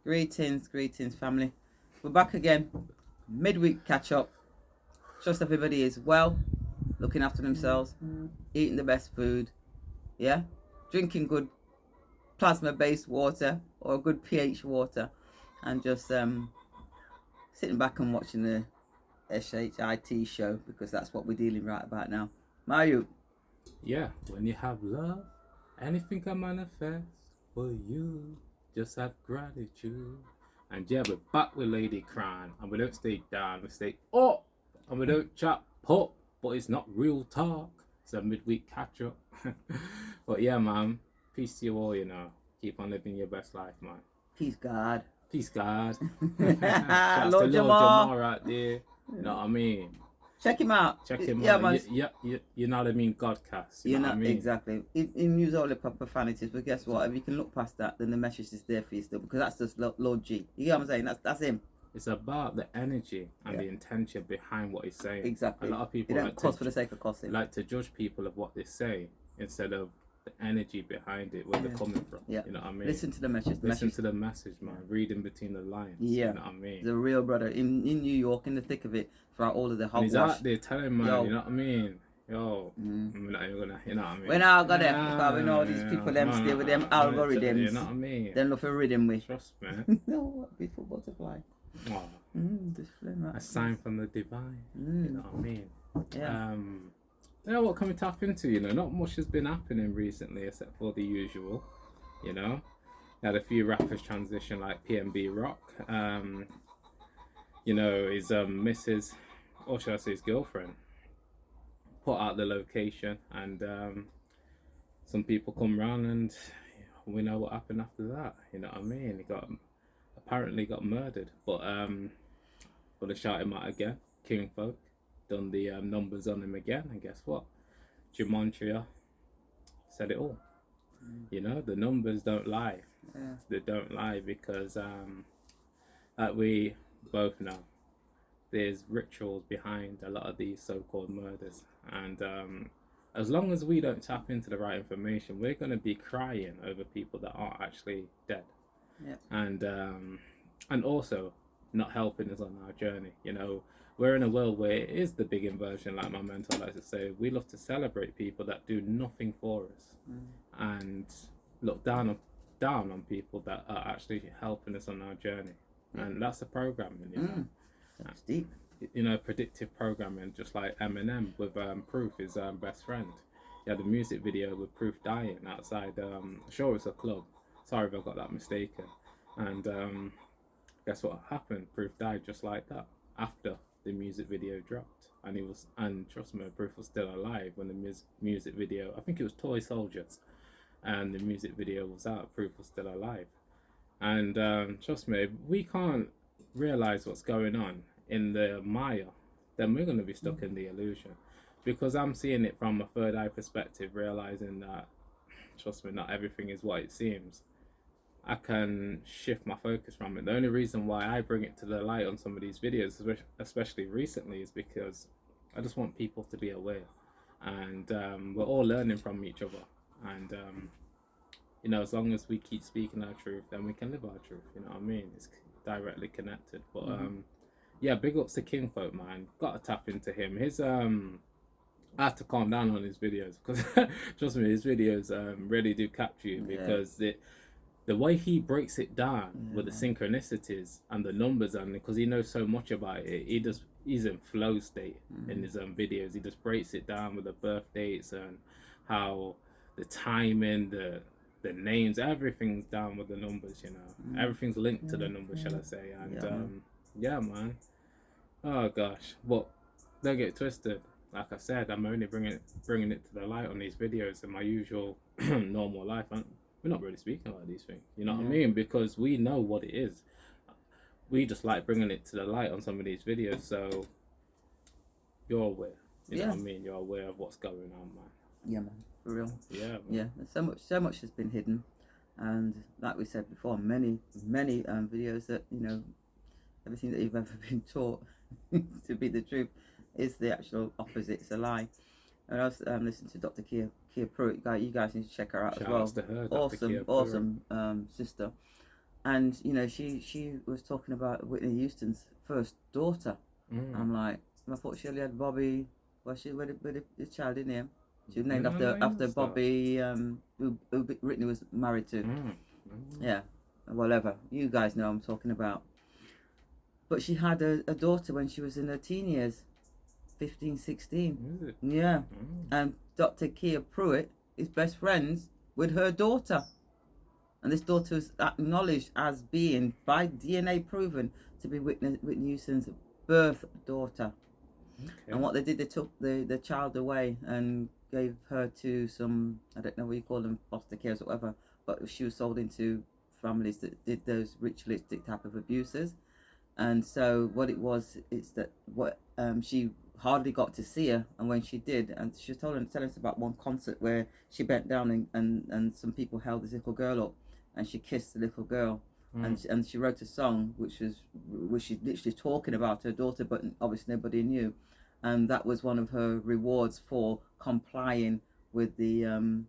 Greetings, family. We're back again. Midweek catch up. Trust everybody is well, looking after themselves, eating the best food, yeah, drinking good plasma-based water or good pH water, and just sitting back and watching the SHIT show because that's what we're dealing right about now. Mario. Yeah, when you have love, anything can manifest for you. Just have gratitude. And yeah, we're back with Lady Crown, and we don't stay down, we stay up, and we don't chat pop, but it's not real talk. It's a midweek catch up. But yeah, man, peace to you all, you know. Keep on living your best life, man. Peace, God. Peace, God. Shouts Lord to Lord Jamal. Jamal right there. You know what I mean? Check him out. Check him Yeah, out. man. You know what I mean? Godcast. You know what I mean? Exactly. He use all the profanities, but guess what? If you can look past that, then the message is there for you still, because that's just Lord G. You get what I'm saying? That's him. It's about the energy and the intention behind what he's saying. Exactly. A lot of people don't cuss for the sake of cussing. Like to judge people of what they say instead of the energy behind it, where they're coming from. Yeah. You know what I mean? Listen to the message. Listen to the message, man. Reading between the lines. Yeah. You know what I mean? The real brother in New York, in the thick of it, throughout all of the hot he's wash. out there telling man, you know what I mean? Yo, I'm not even gonna, you know what I mean? When I got there, because we know these people them stay with them algorithms. You know what I mean? Then look for rhythm with. Trust me. No, what beautiful butterfly. Oh, this flame, a sign from the divine. You know what I mean? Yeah. You know what can we tap into? You know, not much has been happening recently except for the usual. You know, had a few rappers transition like PNB Rock. You know, his missus, or should I say his girlfriend, put out the location, and some people come round, and we know what happened after that. You know what I mean? He apparently got murdered, but gonna shout him out again. Kinfolk done the numbers on him again, and guess what? Gematria said it all. You know, the numbers don't lie. They don't lie because like we both know, there's rituals behind a lot of these so-called murders, and as long as we don't tap into the right information, we're going to be crying over people that aren't actually dead. And also not helping us on our journey. You know, we're in a world where it is the big inversion, like my mentor likes to say. We love to celebrate people that do nothing for us, and look down on people that are actually helping us on our journey. And that's the programming, you know. That's deep. You know, predictive programming, just like Eminem with Proof, his best friend. He had a music video with Proof dying outside, sure it's a club. Sorry if I got that mistaken. And guess what happened? Proof died just like that after the music video dropped. And trust me, Proof was still alive when the music video, I think it was Toy Soldiers, and the music video was out. Proof was still alive. And trust me, if we can't realize what's going on in the Maya, then we're going to be stuck in the illusion. Because I'm seeing it from a third eye perspective, realizing that, trust me, not everything is what it seems. I can shift my focus from it. The only reason why I bring it to the light on some of these videos, especially recently, is because I just want people to be aware. And we're all learning from each other. And you know, as long as we keep speaking our truth, then we can live our truth. You know what I mean? It's directly connected. But yeah, big ups to Kinfolk, man. Gotta tap into him. His I have to calm down on his videos, because trust me, his videos really do capture you, because the way he breaks it down with the synchronicities and the numbers, and because he knows so much about it, he's in flow state in his videos. He just breaks it down with the birth dates and how the timing, the names, everything's down with the numbers, you know. Everything's linked to the numbers, shall I say. And yeah, man. Oh gosh, but don't get twisted. Like I said, I'm only bringing it to the light on these videos in my usual normal life. And we're not really speaking about these things, you know what I mean? Because we know what it is. We just like bringing it to the light on some of these videos, so you're aware. You know what I mean? You're aware of what's going on, man. Yeah, man. For real. Yeah, man. Yeah. There's so much has been hidden, and like we said before, many videos that, you know, everything that you've ever been taught to be the truth is the actual opposite. It's a lie. And I was listening to Dr. Kia Pruitt. You guys need to check her out as well. To her, awesome sister. And you know, she was talking about Whitney Houston's first daughter. I'm like, I thought she only had Bobby. Well, she with the child in him. She was named Didn't I know after that? Bobby, who Whitney was married to. Yeah, whatever. You guys know what I'm talking about. But she had a daughter when she was in her teen years, 15, 16. Is it? Yeah. And Dr. Kia Pruitt is best friends with her daughter. And this daughter is acknowledged as being, by DNA proven, to be Whitney Houston's birth daughter. Okay. And what they did, they took the child away and gave her to some, I don't know what you call them, foster cares or whatever, but she was sold into families that did those ritualistic type of abuses. And so what it was, it's that what she hardly got to see her, and when she did, and she was telling us about one concert where she bent down and some people held this little girl up, and she kissed the little girl, and she wrote a song which she's literally talking about her daughter, but obviously nobody knew, and that was one of her rewards for complying with the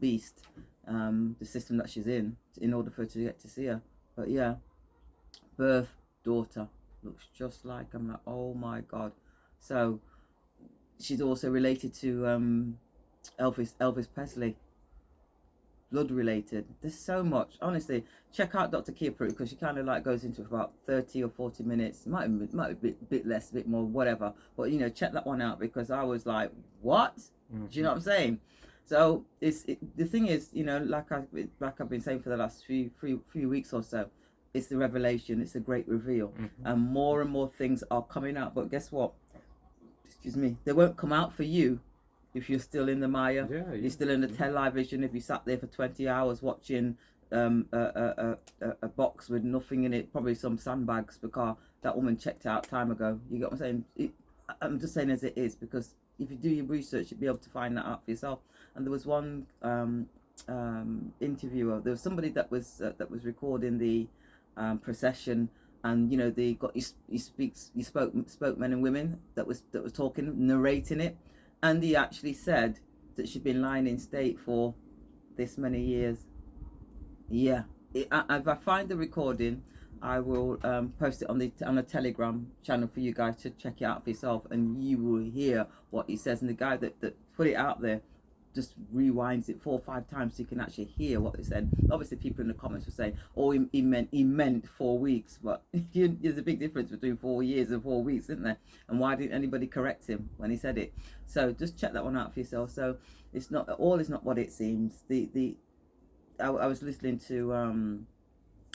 beast, the system that she's in order for her to get to see her. But yeah, birth daughter looks just like, I'm like, oh my god. So she's also related to Elvis Presley, blood related. There's so much, honestly. Check out Dr. Kia Pruitt, because she kind of like goes into about 30 or 40 minutes, might be a bit less, a bit more, whatever, but you know, check that one out, because I was like, what? Do you know what I'm saying? So the thing is, you know, like I've been saying for the last few weeks or so, it's the revelation, it's a great reveal, and more things are coming out. But guess what? Excuse me, they won't come out for you if you're still in the Maya. You're still in the television. If you sat there for 20 hours watching a box with nothing in it, probably some sandbags, because that woman checked out time ago. You get what I'm saying? I'm just saying as it is, because if you do your research, you'll be able to find that out for yourself. And there was one interviewer. There was somebody that was recording the procession, and you know, they got he spoke men and women that was talking, narrating it, and he actually said that she'd been lying in state for this many years. Yeah, if I find the recording, I will post it on a Telegram channel for you guys to check it out for yourself, and you will hear what he says. And the guy that put it out there just rewinds it 4 or 5 times so you can actually hear what they said. Obviously, people in the comments will say, "Oh, he meant 4 weeks," but there's a big difference between 4 years and 4 weeks, isn't there? And why didn't anybody correct him when he said it? So just check that one out for yourself. So it's not all is not what it seems. I was listening to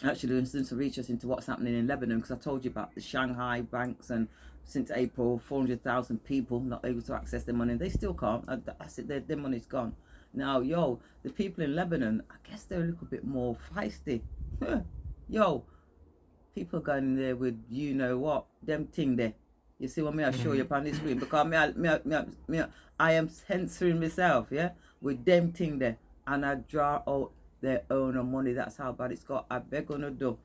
actually doing some research into what's happening in Lebanon, because I told you about the Shanghai banks, and since April 400,000 people not able to access their money. They still can't. I said their money's gone. Now, yo, the people in Lebanon, I guess they're a little bit more feisty. Yo, people going in there with, you know what, them thing there. You see what I show you up on the screen, because I am censoring myself, yeah, with them thing there, and I draw out their own money. That's how bad it's got. I beg on a do.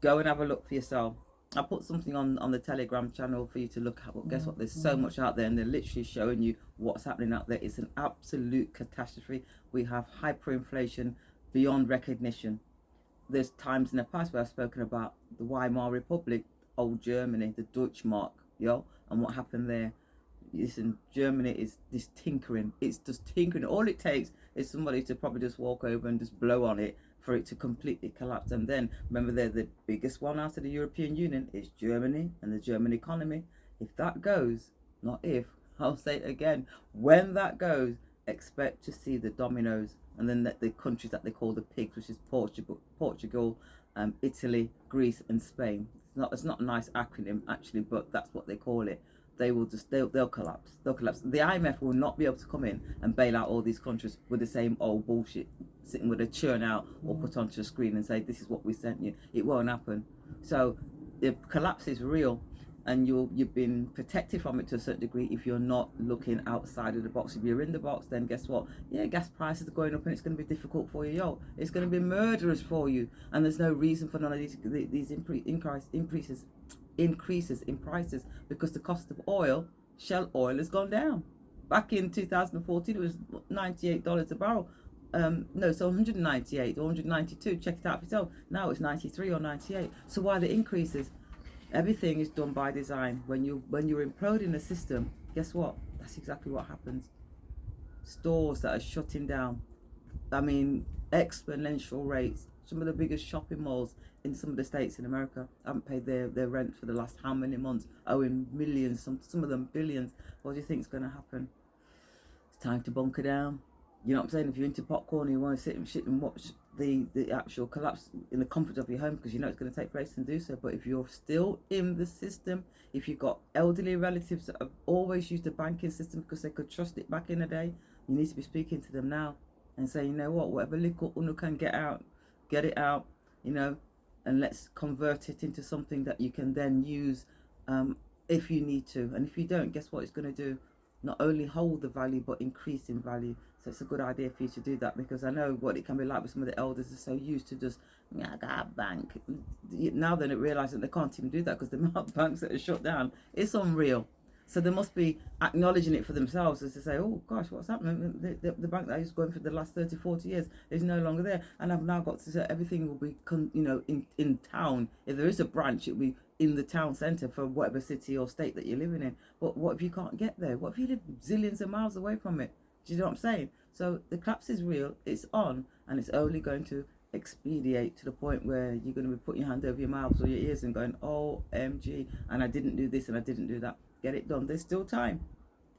Go and have a look for yourself. I put something on the Telegram channel for you to look at, but guess what? There's so much out there, and they're literally showing you what's happening out there. It's an absolute catastrophe. We have hyperinflation beyond recognition. There's times in the past where I've spoken about the Weimar Republic, old Germany, the Deutschmark, and what happened there. Listen, Germany is this tinkering. It's just tinkering. All it takes is somebody to probably just walk over and just blow on it for it to completely collapse. And then remember, they're the biggest one out of the European Union is Germany and the German economy. If that goes, not if, I'll say it again, when that goes, expect to see the dominoes. And then the countries that they call the pigs, which is Portugal, Italy, Greece, and Spain. It's not a nice acronym actually, but that's what they call it. They'll collapse. They'll collapse. The IMF will not be able to come in and bail out all these countries with the same old bullshit, sitting with a churn out or put onto a screen and say, this is what we sent you. It won't happen. So the collapse is real, and you've been protected from it to a certain degree if you're not looking outside of the box. If you're in the box, then guess what? Yeah, gas prices are going up, and it's going to be difficult for you. Yo, it's going to be murderous for you, and there's no reason for none of these increases in prices, because the cost of oil, shell oil, has gone down. Back in 2014, it was $98 a barrel. no, so 198 or 192. Check it out for yourself. Now it's 93 or 98. So why the increases? Everything is done by design. When you're imploding the system, guess what? That's exactly what happens. Stores that are shutting down. I mean, exponential rates. Some of the biggest shopping malls in some of the states in America haven't paid their rent for the last how many months, owing millions, some of them billions. What do you think is going to happen? It's time to bunker down. You know what I'm saying? If you're into popcorn and you want to sit and watch the actual collapse in the comfort of your home, because you know it's going to take place, and do so. But if you're still in the system, if you've got elderly relatives that have always used the banking system because they could trust it back in the day, you need to be speaking to them now and say, you know what, whatever little Unu can get it out, you know, and let's convert it into something that you can then use if you need to. And if you don't, guess what it's going to do? Not only hold the value, but increase in value. So it's a good idea for you to do that, because I know what it can be like with some of the elders are so used to just, yeah, I got a bank. Now they don't realise that they can't even do that, because the amount of banks that are shut down, it's unreal. So they must be acknowledging it for themselves, as to say, oh gosh, what's happening? The bank that I used to go in for the last 30, 40 years is no longer there. And I've now got to say everything will be, in town. If there is a branch, it'll be in the town centre for whatever city or state that you're living in. But what if you can't get there? What if you live zillions of miles away from it? Do you know what I'm saying? So the collapse is real, it's on, and it's only going to expedite to the point where you're going to be putting your hand over your mouth or your ears and going, OMG, and I didn't do this and I didn't do that. Get it done. There's still time.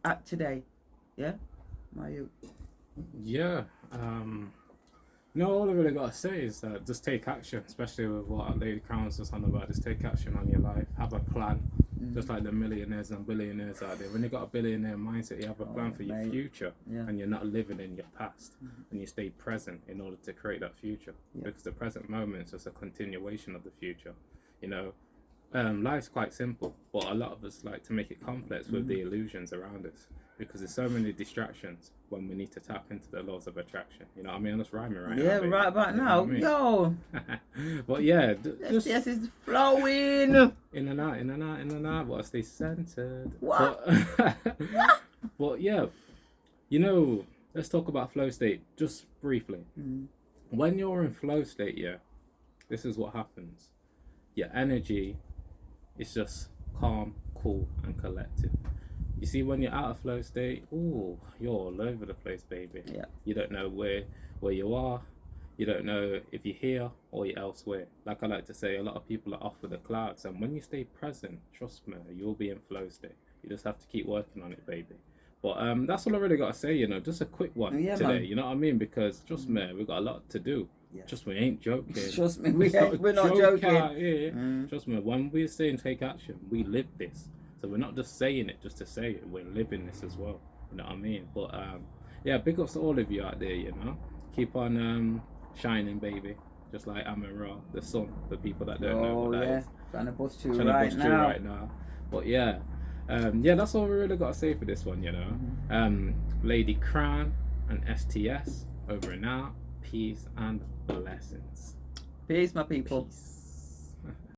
Act today. Yeah? Mayu. Yeah. No, all I really got to say is that just take action, especially with what Lady Crown's just on about. Just take action on your life. Have a plan. Just like the millionaires and billionaires out there. When you got a billionaire mindset, you have a plan for your future, and you're not living in your past, and you stay present in order to create that future. Because the present moment is just a continuation of the future. You know, life's quite simple, but a lot of us like to make it complex with the illusions around us, because there's so many distractions when we need to tap into the laws of attraction. You know what I mean? I'm just rhyming right now. Yeah, right about now. I mean? Yo. But yeah, just yes, it's flowing. In and out, in and out, in and out. But I stay centered. What? But yeah, you know, let's talk about flow state just briefly. When you're in flow state, this is what happens. Your energy is just calm, cool, and collective. You see, when you're out of flow state, you're all over the place, baby. Yeah. You don't know where you are. You don't know if you're here or you're elsewhere. Like I like to say, a lot of people are off with the clouds. And when you stay present, trust me, you'll be in flow state. You just have to keep working on it, baby. But that's all I really got to say, you know, just a quick one today. Man. You know what I mean? Because trust me, we've got a lot to do. Yeah. Trust me, ain't joking. Trust me, we're not joking. Trust me, when we're saying take action, we live this. So we're not just saying it just to say it, we're living this as well. You know what I mean? But yeah, big ups to all of you out there, you know. Keep on shining, baby. Just like Amin Ra, the sun, for people that don't know what that is. Trying to bust you right now. But yeah, that's all we really got to say for this one, you know. Lady Crown and STS over and out. Peace and blessings. Peace, my people. Peace.